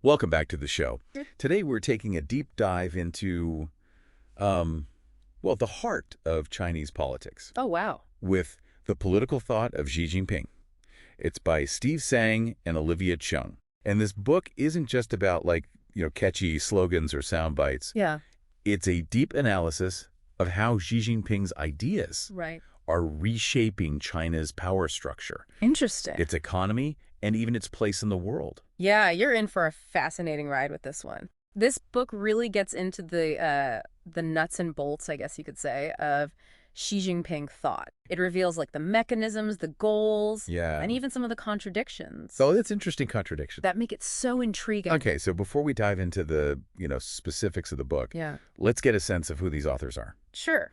Welcome back to the show. Today we're taking a deep dive into, well, the heart of Chinese politics Oh, wow. with The Political Thought of Xi Jinping. It's by Tsang and Olivia Cheung. And this book isn't just about, catchy slogans or sound bites. Yeah. It's a deep analysis of how Xi Jinping's ideas Right. are reshaping China's power structure, Interesting. its economy, and even its place in the world. Yeah, you're in for a fascinating ride with this one. This book really gets into the nuts and bolts, I guess you could say, of Xi Jinping thought. It reveals the mechanisms, the goals, Yeah. and even some of the contradictions So that's interesting contradiction. that make it so intriguing. Okay, so before we dive into the, specifics of the book, Yeah. let's get a sense of who these authors are. Sure.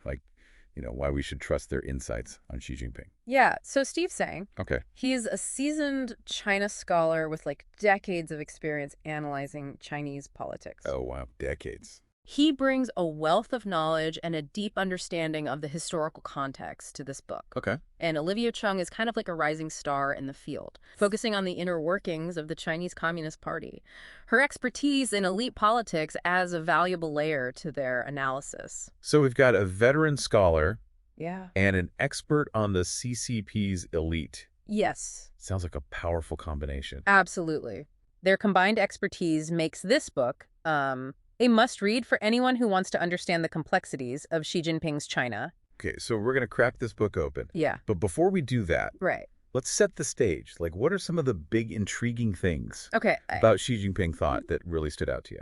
Why we should trust their insights on Xi Jinping. Yeah. So Tsang, Okay. he's a seasoned China scholar with decades of experience analyzing Chinese politics. Oh, wow. Decades. He brings a wealth of knowledge and a deep understanding of the historical context to this book. Okay. And Olivia Cheung is kind of like a rising star in the field, focusing on the inner workings of the Chinese Communist Party. Her expertise in elite politics adds a valuable layer to their analysis. So we've got a veteran scholar Yeah. and an expert on the CCP's elite. Yes, Sounds like a powerful combination. absolutely. Their combined expertise makes this book a must-read for anyone who wants to understand the complexities of Xi Jinping's China. Okay, so we're going to crack this book open. Yeah, But before we do that, right. let's set the stage. What are some of the big intriguing things Okay. about Xi Jinping thought that really stood out to you?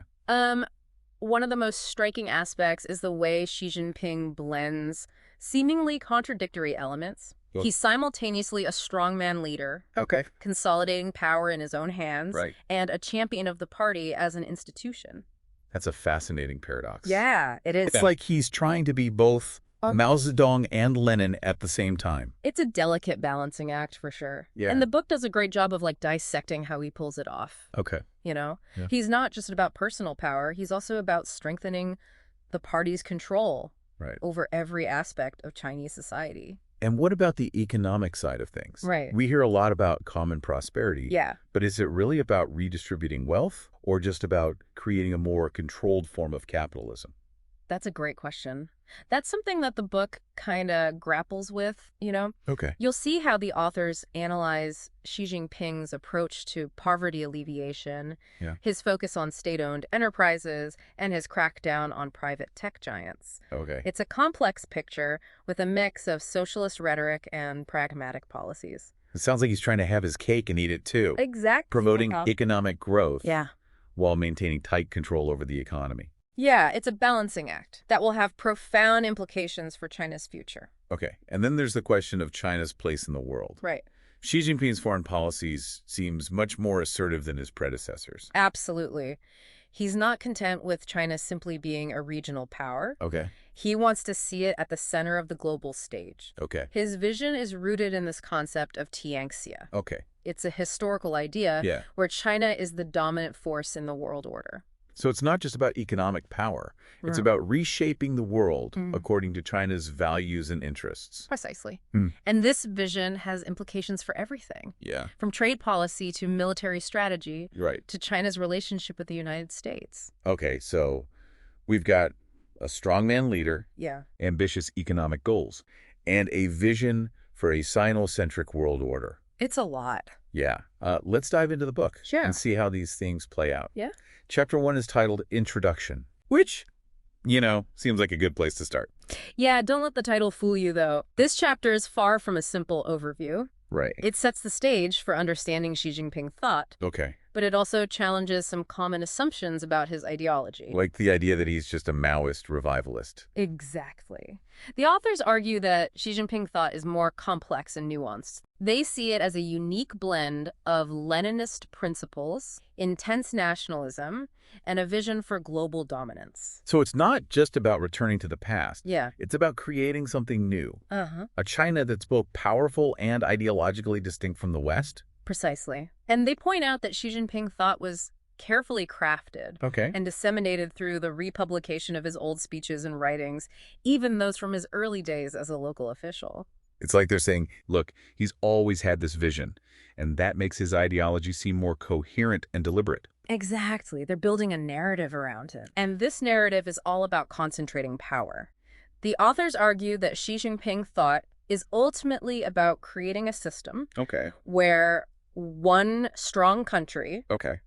One of the most striking aspects is the way Xi Jinping blends seemingly contradictory elements. Well- He's simultaneously a strongman leader, Okay. consolidating power in his own hands, Right. and a champion of the party as an institution. That's a fascinating paradox. Yeah, it is. It's like he's trying to be both Mao Zedong and Lenin at the same time. It's a delicate balancing act for sure. Yeah. And the book does a great job of dissecting how he pulls it off. Okay. Yeah. He's not just about personal power, he's also about strengthening the party's control Right. over every aspect of Chinese society. And what about the economic side of things? Right. We hear a lot about common prosperity. Yeah. But is it really about redistributing wealth or just about creating a more controlled form of capitalism? That's a great question. That's something that the book kind of grapples with, Okay. You'll see how the authors analyze Xi Jinping's approach to poverty alleviation, Yeah. his focus on state-owned enterprises, and his crackdown on private tech giants. Okay. It's a complex picture with a mix of socialist rhetoric and pragmatic policies. It sounds like he's trying to have his cake and eat it too. Exactly. Promoting economic growth Yeah. while maintaining tight control over the economy. Yeah, it's a balancing act that will have profound implications for China's future. Okay. And then there's the question of China's place in the world. Right. Xi Jinping's foreign policies seems much more assertive than his predecessors. Absolutely. He's not content with China simply being a regional power. Okay. He wants to see it at the center of the global stage. Okay. His vision is rooted in this concept of Tianxia. Okay. It's a historical idea Yeah. where China is the dominant force in the world order. So it's not just about economic power. It's Right. about reshaping the world Mm. according to China's values and interests. Precisely. Hmm. And this vision has implications for everything, Yeah. from trade policy to military strategy Right. to China's relationship with the United States. Okay, so we've got a strongman leader, Yeah. ambitious economic goals, and a vision for a Sino-centric world order. It's a lot. Yeah. Let's dive into the book Sure. and see how these things play out. Yeah. Chapter 1 is titled Introduction, which, seems like a good place to start. Yeah, don't let the title fool you, though. This chapter is far from a simple overview. Right. It sets the stage for understanding Xi Jinping thought, Okay. but it also challenges some common assumptions about his ideology. Like the idea that he's just a Maoist revivalist. Exactly. The authors argue that Xi Jinping thought is more complex and nuanced. They see it as a unique blend of Leninist principles, intense nationalism, and a vision for global dominance. So it's not just about returning to the past. Yeah. It's about creating something new. Uh-huh. A China that's both powerful and ideologically distinct from the West. Precisely. And they point out that Xi Jinping thought was carefully crafted Okay. and disseminated through the republication of his old speeches and writings, even those from his early days as a local official. It's like they're saying, look, he's always had this vision, and that makes his ideology seem more coherent and deliberate. Exactly. They're building a narrative around it. And this narrative is all about concentrating power. The authors argue that Xi Jinping thought is ultimately about creating a system Okay. where one strong country, Okay.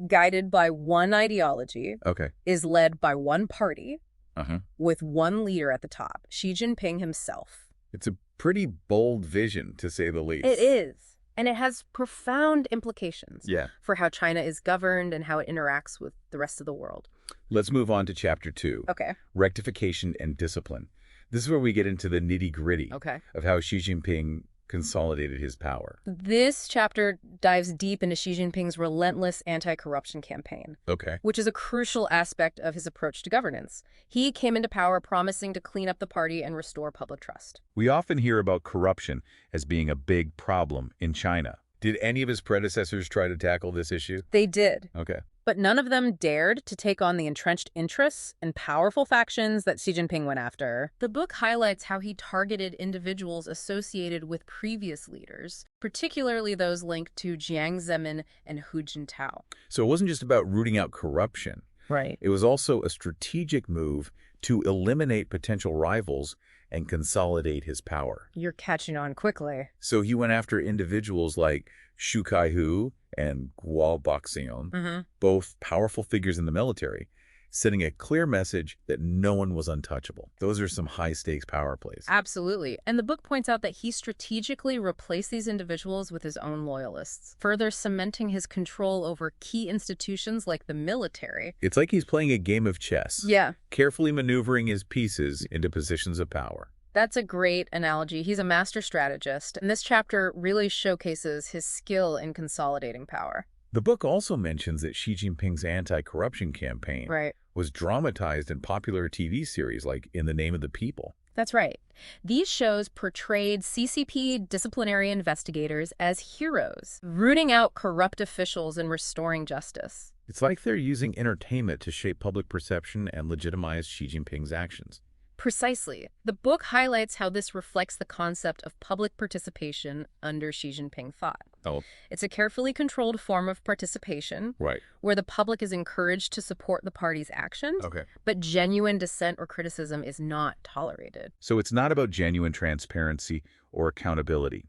guided by one ideology, Okay. is led by one party Uh-huh. with one leader at the top, Xi Jinping himself. It's a pretty bold vision, to say the least. It is. And it has profound implications Yeah. for how China is governed and how it interacts with the rest of the world. Let's move on to Chapter 2. Okay. Rectification and discipline. This is where we get into the nitty-gritty Okay. of how Xi Jinping consolidated his power. This chapter dives deep into Xi Jinping's relentless anti-corruption campaign, Okay. which is a crucial aspect of his approach to governance. He came into power promising to clean up the party and restore public trust. We often hear about corruption as being a big problem in China. Did any of his predecessors try to tackle this issue? They did. Okay. But none of them dared to take on the entrenched interests and powerful factions that Xi Jinping went after. The book highlights how he targeted individuals associated with previous leaders, particularly those linked to Jiang Zemin and Hu Jintao. So it wasn't just about rooting out corruption. Right. It was also a strategic move to eliminate potential rivals and consolidate his power. You're catching on quickly. So he went after individuals like Shu Kai-hu and Guo Boxiong, both powerful figures in the military, sending a clear message that no one was untouchable. Those are some high-stakes power plays. Absolutely. And the book points out that he strategically replaced these individuals with his own loyalists, further cementing his control over key institutions like the military. It's like he's playing a game of chess, Yeah. carefully maneuvering his pieces into positions of power. That's a great analogy. He's a master strategist, and this chapter really showcases his skill in consolidating power. The book also mentions that Xi Jinping's anti-corruption campaign was dramatized in popular TV series like In the Name of the People. That's right. These shows portrayed CCP disciplinary investigators as heroes, rooting out corrupt officials and restoring justice. It's like they're using entertainment to shape public perception and legitimize Xi Jinping's actions. Precisely. The book highlights how this reflects the concept of public participation under Xi Jinping thought. Oh. It's a carefully controlled form of participation where the public is encouraged to support the party's actions, but genuine dissent or criticism is not tolerated. So it's not about genuine transparency or accountability.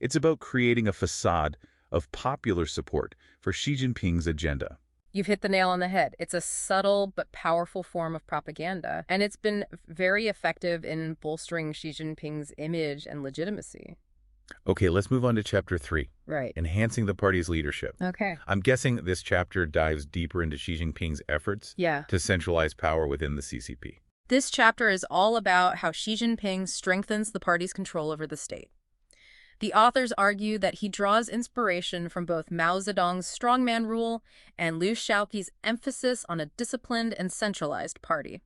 It's about creating a facade of popular support for Xi Jinping's agenda. You've hit the nail on the head. It's a subtle but powerful form of propaganda, and it's been very effective in bolstering Xi Jinping's image and legitimacy. Okay, let's move on to Chapter 3. Right. Enhancing the party's leadership. Okay. I'm guessing this chapter dives deeper into Xi Jinping's efforts to centralize power within the CCP. This chapter is all about how Xi Jinping strengthens the party's control over the state. The authors argue that he draws inspiration from both Mao Zedong's strongman rule and Liu Shaoqi's emphasis on a disciplined and centralized party.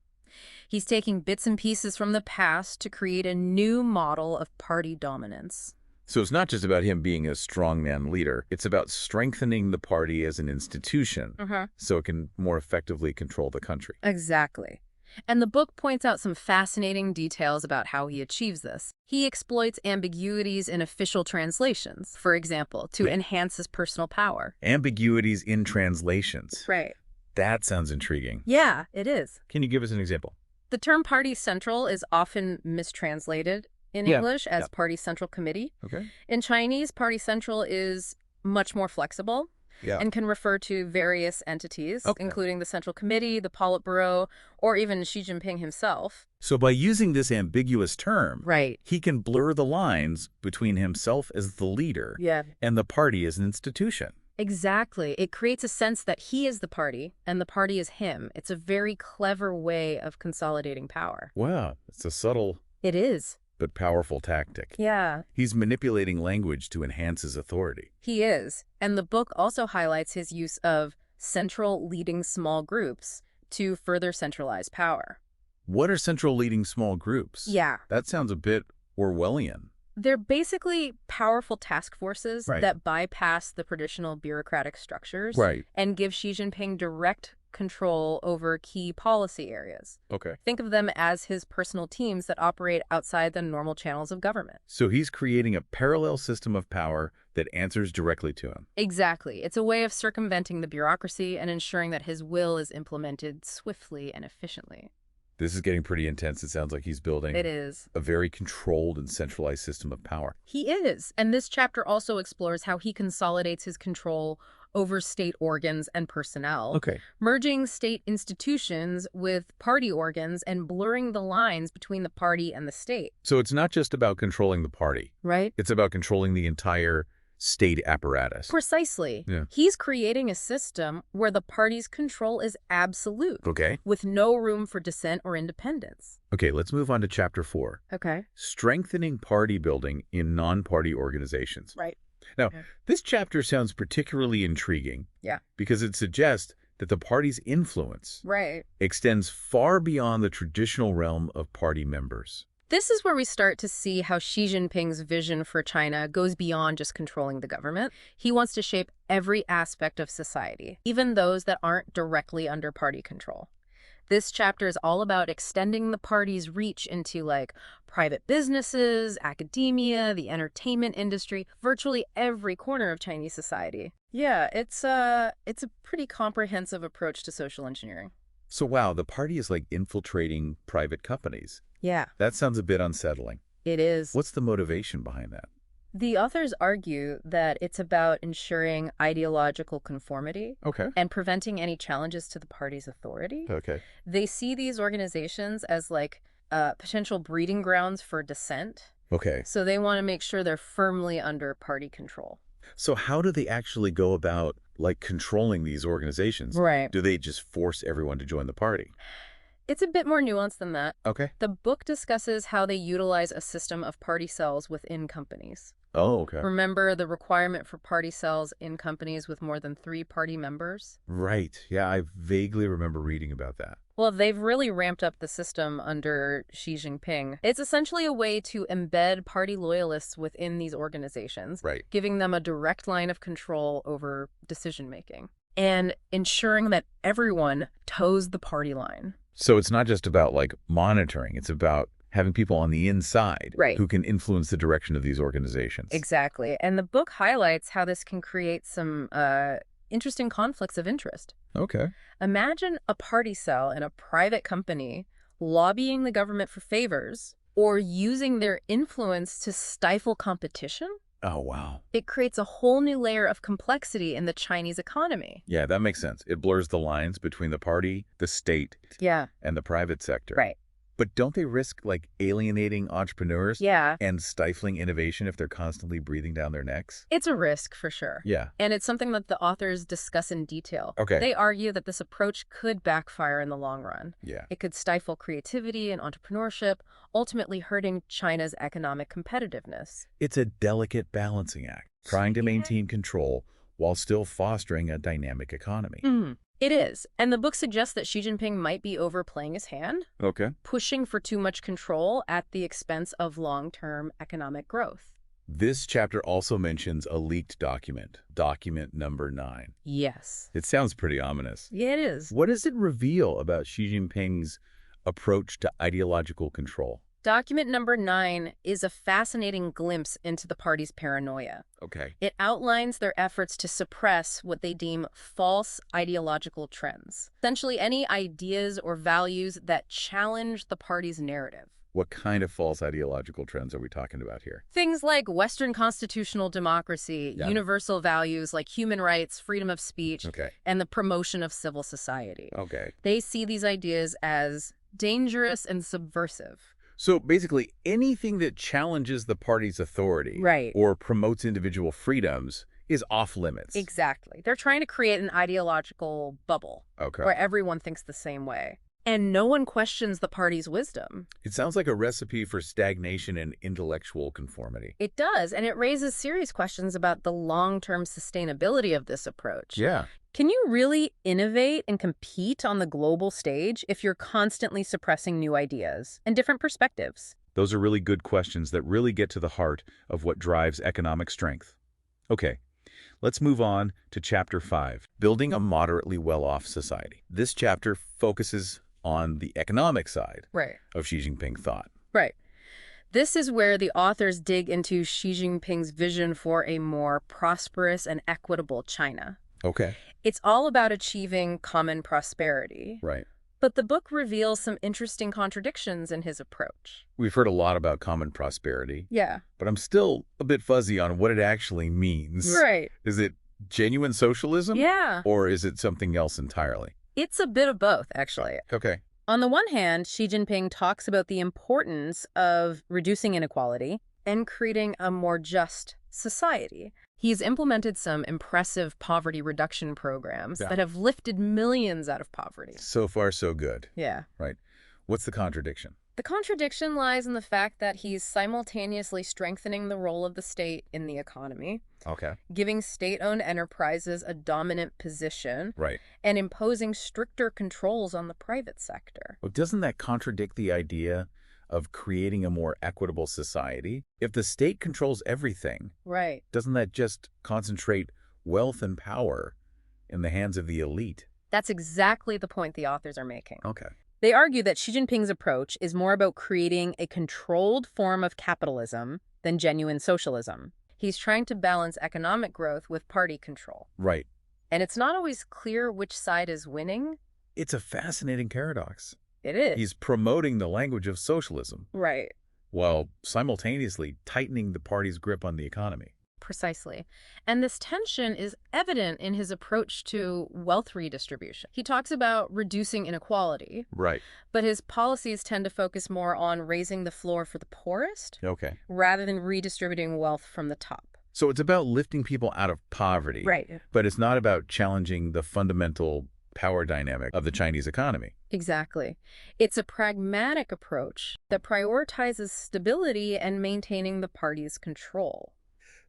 He's taking bits and pieces from the past to create a new model of party dominance. So it's not just about him being a strongman leader. It's about strengthening the party as an institution so it can more effectively control the country. Exactly. And the book points out some fascinating details about how he achieves this. He exploits ambiguities in official translations, for example, to enhance his personal power. Ambiguities in translations. Right. That sounds intriguing. Yeah, it is. Can you give us an example? The term party central is often mistranslated in English as party central committee. Okay. In Chinese, party central is much more flexible and can refer to various entities, including the Central Committee, the Politburo, or even Xi Jinping himself. So by using this ambiguous term, he can blur the lines between himself as the leader and the party as an institution. Exactly. It creates a sense that he is the party and the party is him. It's a very clever way of consolidating power. Wow, it's a subtle It is. but powerful tactic. Yeah. He's manipulating language to enhance his authority. He is. And the book also highlights his use of central leading small groups to further centralize power. What are central leading small groups? Yeah. That sounds a bit Orwellian. They're basically powerful task forces that bypass the traditional bureaucratic structures and give Xi Jinping direct control over key policy areas. Okay. Think of them as his personal teams that operate outside the normal channels of government. So he's creating a parallel system of power that answers directly to him. Exactly. It's a way of circumventing the bureaucracy and ensuring that his will is implemented swiftly and efficiently. This is getting pretty intense. It sounds like he's building It is. a very controlled and centralized system of power. He is. And this chapter also explores how he consolidates his control over state organs and personnel, Okay. merging state institutions with party organs and blurring the lines between the party and the state. So it's not just about controlling the party. Right? It's about controlling the entire state apparatus. Precisely. Yeah. He's creating a system where the party's control is absolute, Okay. with no room for dissent or independence. Okay, let's move on to Chapter 4. Okay. Strengthening party building in non-party organizations. Right. Now, Okay. this chapter sounds particularly intriguing. Yeah. Because it suggests that the party's influence Right. extends far beyond the traditional realm of party members. This is where we start to see how Xi Jinping's vision for China goes beyond just controlling the government. He wants to shape every aspect of society, even those that aren't directly under party control. This chapter is all about extending the party's reach into private businesses, academia, the entertainment industry, virtually every corner of Chinese society. Yeah, it's a pretty comprehensive approach to social engineering. So wow, the party is like infiltrating private companies. Yeah, That sounds a bit unsettling. it is. What's the motivation behind that? The authors argue that it's about ensuring ideological conformity Okay. and preventing any challenges to the party's authority. Okay. They see these organizations as potential breeding grounds for dissent. Okay. So they want to make sure they're firmly under party control. So how do they actually go about controlling these organizations? Right. Do they just force everyone to join the party? It's a bit more nuanced than that. Okay. The book discusses how they utilize a system of party cells within companies. Oh, okay. Remember the requirement for party cells in companies with more than 3 party members? Right. Yeah, I vaguely remember reading about that. Well, they've really ramped up the system under Xi Jinping. It's essentially a way to embed party loyalists within these organizations, Right. giving them a direct line of control over decision-making and ensuring that everyone toes the party line. So it's not just about monitoring. It's about having people on the inside Right. who can influence the direction of these organizations. Exactly. And the book highlights how this can create some interesting conflicts of interest. Okay. Imagine a party cell in a private company lobbying the government for favors or using their influence to stifle competition. Oh, wow. It creates a whole new layer of complexity in the Chinese economy. Yeah, that makes sense. It blurs the lines between the party, the state, Yeah. and the private sector. Right. But don't they risk alienating entrepreneurs Yeah. and stifling innovation if they're constantly breathing down their necks? It's a risk for sure. Yeah. And it's something that the authors discuss in detail. Okay. They argue that this approach could backfire in the long run. Yeah. It could stifle creativity and entrepreneurship, ultimately hurting China's economic competitiveness. It's a delicate balancing act, trying to maintain control while still fostering a dynamic economy. It is. And the book suggests that Xi Jinping might be overplaying his hand, Okay. pushing for too much control at the expense of long-term economic growth. This chapter also mentions a leaked document, document number 9. Yes. It sounds pretty ominous. Yeah, it is. What does it reveal about Xi Jinping's approach to ideological control? Document number 9 is a fascinating glimpse into the party's paranoia. Okay. It outlines their efforts to suppress what they deem false ideological trends, essentially any ideas or values that challenge the party's narrative. What kind of false ideological trends are we talking about here? Things like Western constitutional democracy, Yeah. universal values like human rights, freedom of speech, Okay. and the promotion of civil society. Okay. They see these ideas as dangerous and subversive. So basically, anything that challenges the party's authority Right. or promotes individual freedoms is off limits. Exactly. They're trying to create an ideological bubble Okay. where everyone thinks the same way. And no one questions the party's wisdom. It sounds like a recipe for stagnation and intellectual conformity. It does, and it raises serious questions about the long-term sustainability of this approach. Yeah. Can you really innovate and compete on the global stage if you're constantly suppressing new ideas and different perspectives? Those are really good questions that really get to the heart of what drives economic strength. Okay, let's move on to Chapter 5, Building a Moderately Well-Off Society. This chapter focuses on the economic side Right. of Xi Jinping thought. Right. This is where the authors dig into Xi Jinping's vision for a more prosperous and equitable China. Okay. It's all about achieving common prosperity. Right. But the book reveals some interesting contradictions in his approach. We've heard a lot about common prosperity. Yeah. But I'm still a bit fuzzy on what it actually means. Right. Is it genuine socialism? Yeah. Or is it something else entirely? It's a bit of both, actually. Okay. On the one hand, Xi Jinping talks about the importance of reducing inequality and creating a more just society. He's implemented some impressive poverty reduction programs that have lifted millions out of poverty. So far, so good. Yeah. Right. What's the contradiction? The contradiction lies in the fact that he's simultaneously strengthening the role of the state in the economy, Okay. giving state-owned enterprises a dominant position, Right. and imposing stricter controls on the private sector. Well, doesn't that contradict the idea of creating a more equitable society? If the state controls everything, Right. doesn't that just concentrate wealth and power in the hands of the elite? That's exactly the point the authors are making. Okay. They argue that Xi Jinping's approach is more about creating a controlled form of capitalism than genuine socialism. He's trying to balance economic growth with party control. Right. And it's not always clear which side is winning. It's a fascinating paradox. It is. He's promoting the language of socialism Right. while simultaneously tightening the party's grip on the economy. Precisely. And this tension is evident in his approach to wealth redistribution. He talks about reducing inequality, Right. but his policies tend to focus more on raising the floor for the poorest Okay. rather than redistributing wealth from the top. So it's about lifting people out of poverty. Right. But it's not about challenging the fundamental power dynamic of the Chinese economy. Exactly. It's a pragmatic approach that prioritizes stability and maintaining the party's control.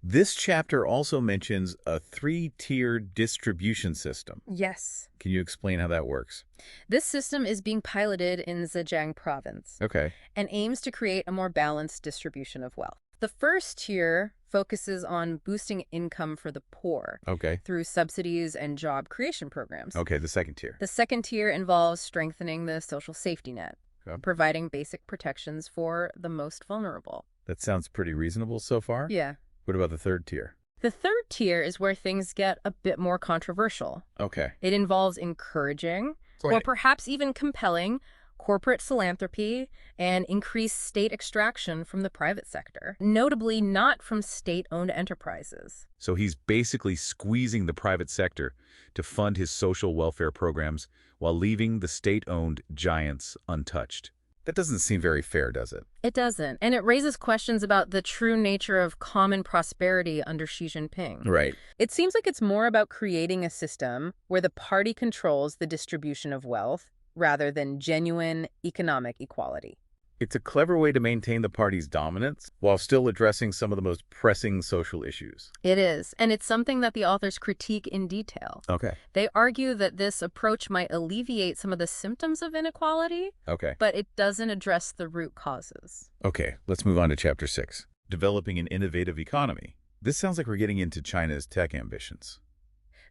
This chapter also mentions a three-tiered distribution system. Yes. Can you explain how that works? This system is being piloted in Zhejiang province Okay. and aims to create a more balanced distribution of wealth. The first tier focuses on boosting income for the poor Okay. through subsidies and job creation programs. Okay, the second tier. The second tier involves strengthening the social safety net, providing basic protections for the most vulnerable. That sounds pretty reasonable so far. Yeah. What about the third tier? The third tier is where things get a bit more controversial. Okay. It involves encouraging, or perhaps even compelling, corporate philanthropy and increased state extraction from the private sector, notably not from state-owned enterprises. So he's basically squeezing the private sector to fund his social welfare programs while leaving the state-owned giants untouched. That doesn't seem very fair, does it? It doesn't, and it raises questions about the true nature of common prosperity under Xi Jinping. Right. It seems like it's more about creating a system where the party controls the distribution of wealth rather than genuine economic equality. It's a clever way to maintain the party's dominance while still addressing some of the most pressing social issues. It is, and it's something that the authors critique in detail. Okay. They argue that this approach might alleviate some of the symptoms of inequality, Okay. but it doesn't address the root causes. Okay, let's move on to Chapter 6, Developing an Innovative Economy. This sounds like we're getting into China's tech ambitions.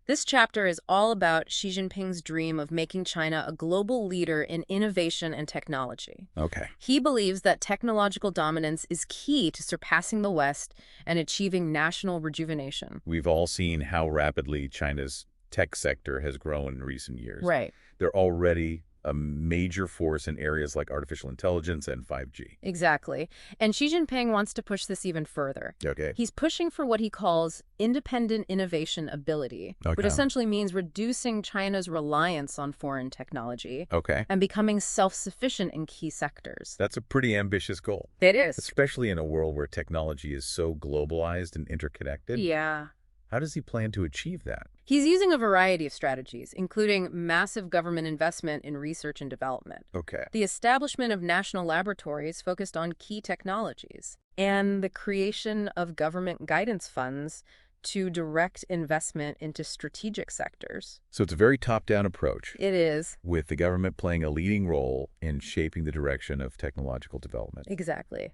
This chapter is all about Xi Jinping's dream of making China a global leader in innovation and technology. Okay. He believes that technological dominance is key to surpassing the West and achieving national rejuvenation. We've all seen how rapidly China's tech sector has grown in recent years. Right. They're already a major force in areas like artificial intelligence and 5G. Exactly. And Xi Jinping wants to push this even further. Okay. He's pushing for what he calls independent innovation ability, which essentially means reducing China's reliance on foreign technology Okay. and becoming self-sufficient in key sectors. That's a pretty ambitious goal, It is. especially in a world where technology is so globalized and interconnected. Yeah. How does he plan to achieve that? He's using a variety of strategies, including massive government investment in research and development, Okay. the establishment of national laboratories focused on key technologies, and the creation of government guidance funds to direct investment into strategic sectors. So it's a very top-down approach, It is. with the government playing a leading role in shaping the direction of technological development. Exactly.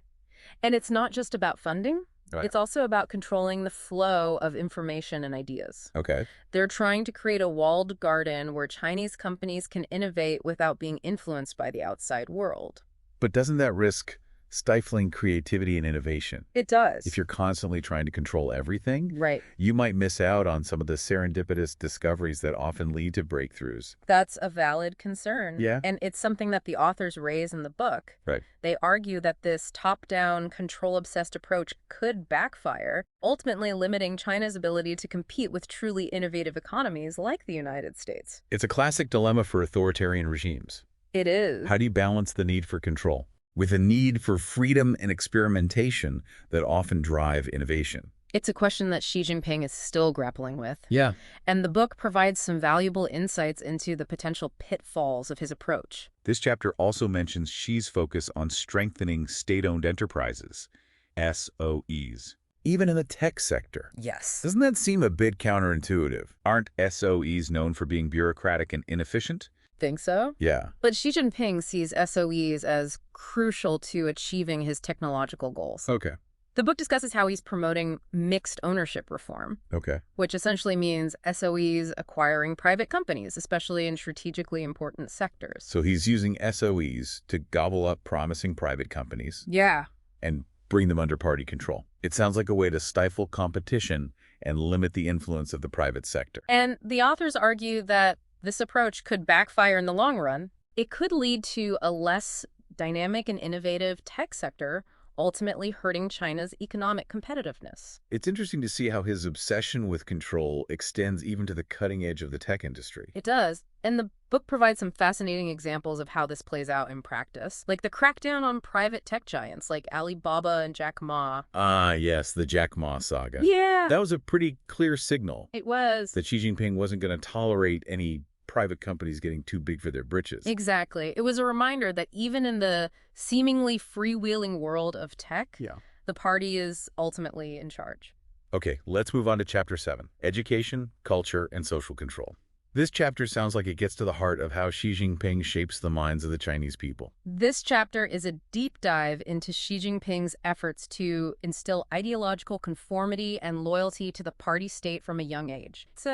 And it's not just about funding. Right. It's also about controlling the flow of information and ideas. Okay. They're trying to create a walled garden where Chinese companies can innovate without being influenced by the outside world. But doesn't that risk stifling creativity and innovation. It does. If you're constantly trying to control everything, Right. you might miss out on some of the serendipitous discoveries that often lead to breakthroughs. That's a valid concern. Yeah. And it's something that the authors raise in the book. Right. They argue that this top-down, control-obsessed approach could backfire, ultimately limiting China's ability to compete with truly innovative economies like the United States. It's a classic dilemma for authoritarian regimes. It is. How do you balance the need for control with a need for freedom and experimentation that often drive innovation? It's a question that Xi Jinping is still grappling with. Yeah. And the book provides some valuable insights into the potential pitfalls of his approach. This chapter also mentions Xi's focus on strengthening state-owned enterprises, SOEs, even in the tech sector. Yes. Doesn't that seem a bit counterintuitive? Aren't SOEs known for being bureaucratic and inefficient? Think so? Yeah. But Xi Jinping sees SOEs as crucial to achieving his technological goals. Okay. The book discusses how he's promoting mixed ownership reform, Okay. which essentially means SOEs acquiring private companies, especially in strategically important sectors. So he's using SOEs to gobble up promising private companies Yeah. and bring them under party control. It sounds like a way to stifle competition and limit the influence of the private sector. And the authors argue that this approach could backfire in the long run. It could lead to a less dynamic and innovative tech sector, ultimately hurting China's economic competitiveness. It's interesting to see how his obsession with control extends even to the cutting edge of the tech industry. It does. And the book provides some fascinating examples of how this plays out in practice, like the crackdown on private tech giants like Alibaba and Jack Ma. Ah, yes, the Jack Ma saga. Yeah, That was a pretty clear signal it was. that Xi Jinping wasn't going to tolerate any private companies getting too big for their britches. Exactly. It was a reminder that even in the seemingly freewheeling world of tech, the party is ultimately in charge. Okay, let's move on to Chapter 7, Education, Culture, and Social Control. This chapter sounds like it gets to the heart of how Xi Jinping shapes the minds of the Chinese people. This chapter is a deep dive into Xi Jinping's efforts to instill ideological conformity and loyalty to the party state from a young age. It's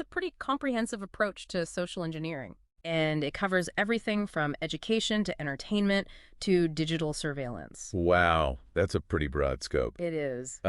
a pretty comprehensive approach to social engineering, and it covers everything from education to entertainment to digital surveillance. Wow, that's a pretty broad scope. It is.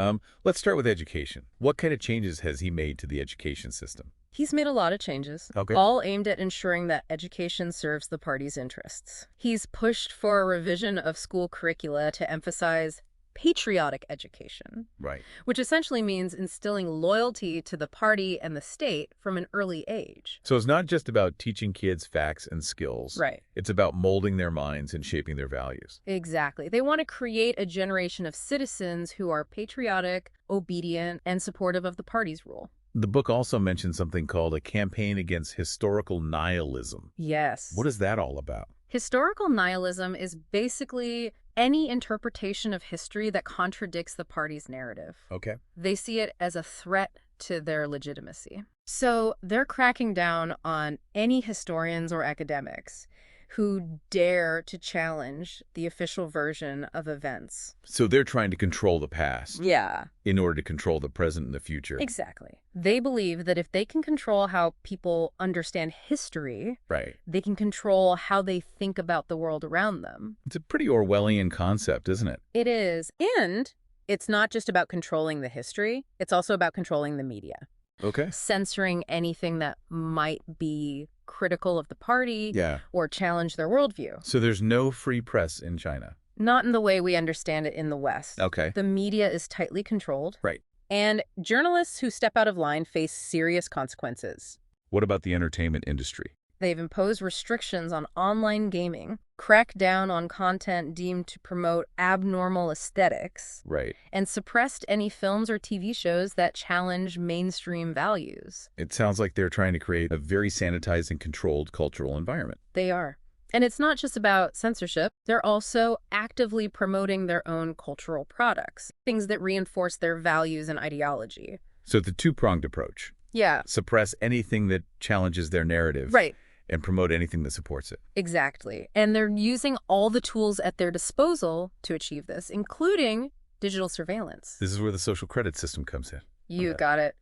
Let's start with education. What kind of changes has he made to the education system? He's made a lot of changes, Okay. all aimed at ensuring that education serves the party's interests. He's pushed for a revision of school curricula to emphasize patriotic education, Right. which essentially means instilling loyalty to the party and the state from an early age. So it's not just about teaching kids facts and skills. Right. It's about molding their minds and shaping their values. Exactly. They want to create a generation of citizens who are patriotic, obedient, and supportive of the party's rule. The book also mentions something called a campaign against historical nihilism. Yes. What is that all about? Historical nihilism is basically any interpretation of history that contradicts the party's narrative. Okay. They see it as a threat to their legitimacy. So they're cracking down on any historians or academics who dare to challenge the official version of events. So they're trying to control the past Yeah. in order to control the present and the future. Exactly. They believe that if they can control how people understand history, Right. they can control how they think about the world around them. It's a pretty Orwellian concept, isn't it? It is. And it's not just about controlling the history, it's also about controlling the media. Okay. Censoring anything that might be critical of the party Yeah. or challenge their worldview. So there's no free press in China. Not in the way we understand it in the West. Okay. The media is tightly controlled. Right. And journalists who step out of line face serious consequences. What about the entertainment industry? They've imposed restrictions on online gaming, cracked down on content deemed to promote abnormal aesthetics, Right. and suppressed any films or TV shows that challenge mainstream values. It sounds like they're trying to create a very sanitized and controlled cultural environment. They are. And it's not just about censorship. They're also actively promoting their own cultural products, things that reinforce their values and ideology. So it's a two-pronged approach. Yeah. Suppress anything that challenges their narrative. Right. And promote anything that supports it. Exactly. And they're using all the tools at their disposal to achieve this, including digital surveillance. This is where the social credit system comes in. You got it.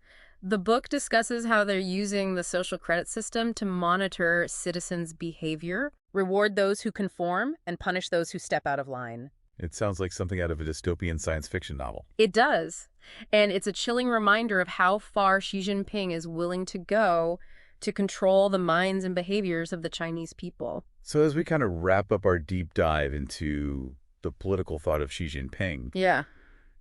The book discusses how they're using the social credit system to monitor citizens' behavior, reward those who conform, and punish those who step out of line. It sounds like something out of a dystopian science fiction novel. It does. And it's a chilling reminder of how far Xi Jinping is willing to go to control the minds and behaviors of the Chinese people. So as we kind of wrap up our deep dive into the political thought of Xi Jinping, Yeah.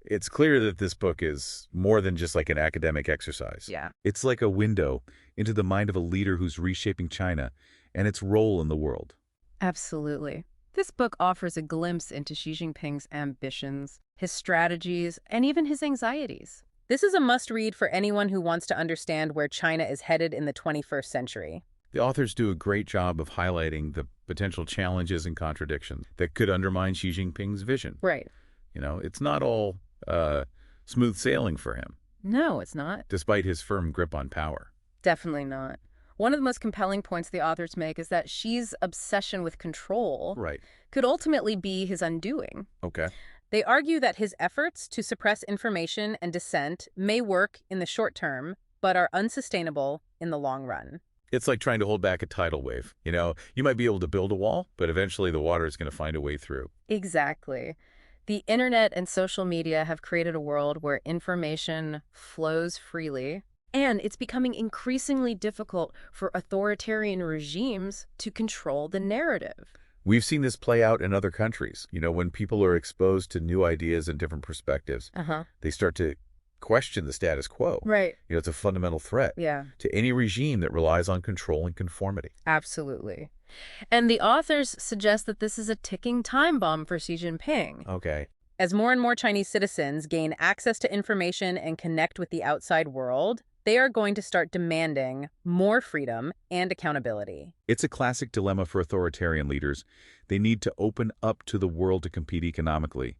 it's clear that this book is more than just like an academic exercise. Yeah. It's like a window into the mind of a leader who's reshaping China and its role in the world. Absolutely. This book offers a glimpse into Xi Jinping's ambitions, his strategies, and even his anxieties. This is a must-read for anyone who wants to understand where China is headed in the 21st century. The authors do a great job of highlighting the potential challenges and contradictions that could undermine Xi Jinping's vision. Right. You know, it's not all smooth sailing for him, No, it's not. despite his firm grip on power. Definitely not. One of the most compelling points the authors make is that Xi's obsession with control Right. could ultimately be his undoing. Okay. They argue that his efforts to suppress information and dissent may work in the short term, but are unsustainable in the long run. It's like trying to hold back a tidal wave. You know, you might be able to build a wall, but eventually the water is going to find a way through. Exactly. The internet and social media have created a world where information flows freely, and it's becoming increasingly difficult for authoritarian regimes to control the narrative. We've seen this play out in other countries. You know, when people are exposed to new ideas and different perspectives, they start to question the status quo. Right. You know, it's a fundamental threat Yeah, to any regime that relies on control and conformity. absolutely. And the authors suggest that this is a ticking time bomb for Xi Jinping. Okay. As more and more Chinese citizens gain access to information and connect with the outside world, they are going to start demanding more freedom and accountability. It's a classic dilemma for authoritarian leaders. They need to open up to the world to compete economically.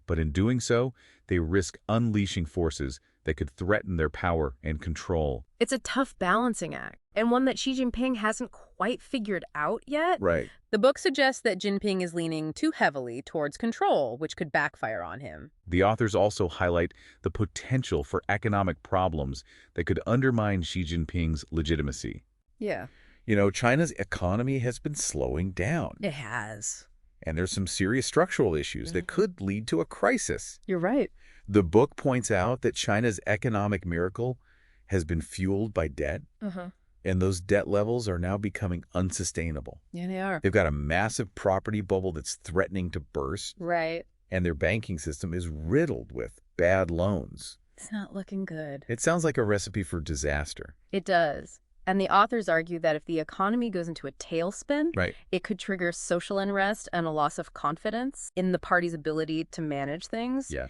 But in doing so, they risk unleashing forces that could threaten their power and control. It's a tough balancing act, and one that Xi Jinping hasn't quite figured out yet. Right. The book suggests that Jinping is leaning too heavily towards control, which could backfire on him. The authors also highlight the potential for economic problems that could undermine Xi Jinping's legitimacy. Yeah. You know, China's economy has been slowing down, It has. and there's some serious structural issues that could lead to a crisis. You're right. The book points out that China's economic miracle has been fueled by debt, and those debt levels are now becoming unsustainable. Yeah, they are. They've got a massive property bubble that's threatening to burst, Right. and their banking system is riddled with bad loans. It's not looking good. It sounds like a recipe for disaster. It does. And the authors argue that if the economy goes into a tailspin, Right. it could trigger social unrest and a loss of confidence in the party's ability to manage things. Yeah.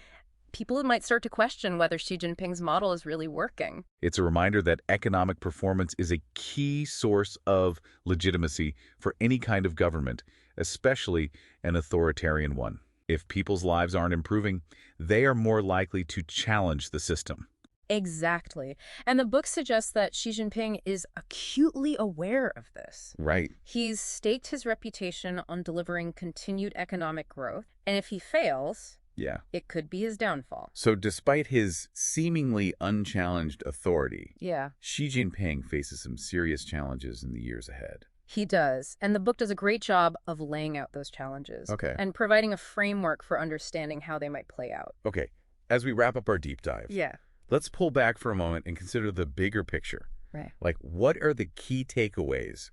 People might start to question whether Xi Jinping's model is really working. It's a reminder that economic performance is a key source of legitimacy for any kind of government, especially an authoritarian one. If people's lives aren't improving, they are more likely to challenge the system. Exactly. And the book suggests that Xi Jinping is acutely aware of this. Right. He's staked his reputation on delivering continued economic growth, and if he fails, Yeah. it could be his downfall. So despite his seemingly unchallenged authority, Yeah, Xi Jinping faces some serious challenges in the years ahead. he does. And the book does a great job of laying out those challenges. Okay. And providing a framework for understanding how they might play out. Okay, as we wrap up our deep dive, Yeah. let's pull back for a moment and consider the bigger picture. Right. Like, what are the key takeaways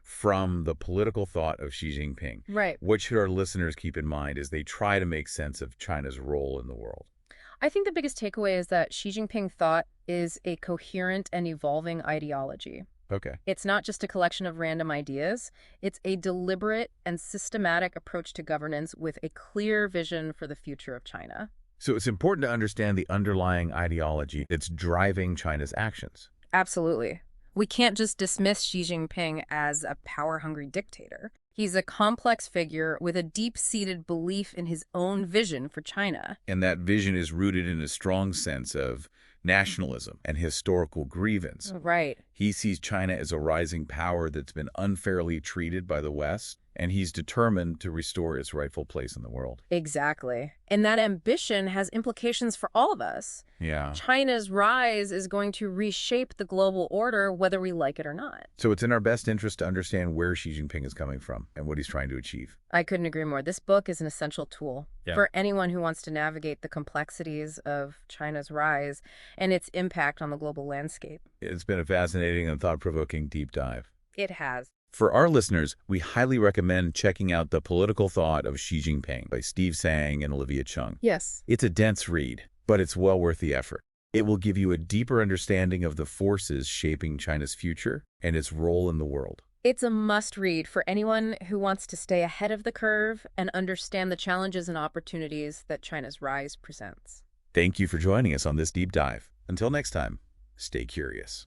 from the political thought of Xi Jinping? Right. What should our listeners keep in mind as they try to make sense of China's role in the world? I think the biggest takeaway is that Xi Jinping thought is a coherent and evolving ideology. Okay. It's not just a collection of random ideas. It's a deliberate and systematic approach to governance with a clear vision for the future of China. So it's important to understand the underlying ideology that's driving China's actions. Absolutely. We can't just dismiss Xi Jinping as a power-hungry dictator. He's a complex figure with a deep-seated belief in his own vision for China. And that vision is rooted in a strong sense of nationalism and historical grievance. Right. He sees China as a rising power that's been unfairly treated by the West, and he's determined to restore its rightful place in the world. Exactly. And that ambition has implications for all of us. Yeah. China's rise is going to reshape the global order whether we like it or not. So it's in our best interest to understand where Xi Jinping is coming from and what he's trying to achieve. I couldn't agree more. This book is an essential tool for anyone who wants to navigate the complexities of China's rise and its impact on the global landscape. It's been a fascinating and thought-provoking deep dive. It has. For our listeners, we highly recommend checking out The Political Thought of Xi Jinping by Tsang and Olivia Cheung. Yes. It's a dense read, but it's well worth the effort. It will give you a deeper understanding of the forces shaping China's future and its role in the world. It's a must-read for anyone who wants to stay ahead of the curve and understand the challenges and opportunities that China's rise presents. Thank you for joining us on this deep dive. Until next time, stay curious.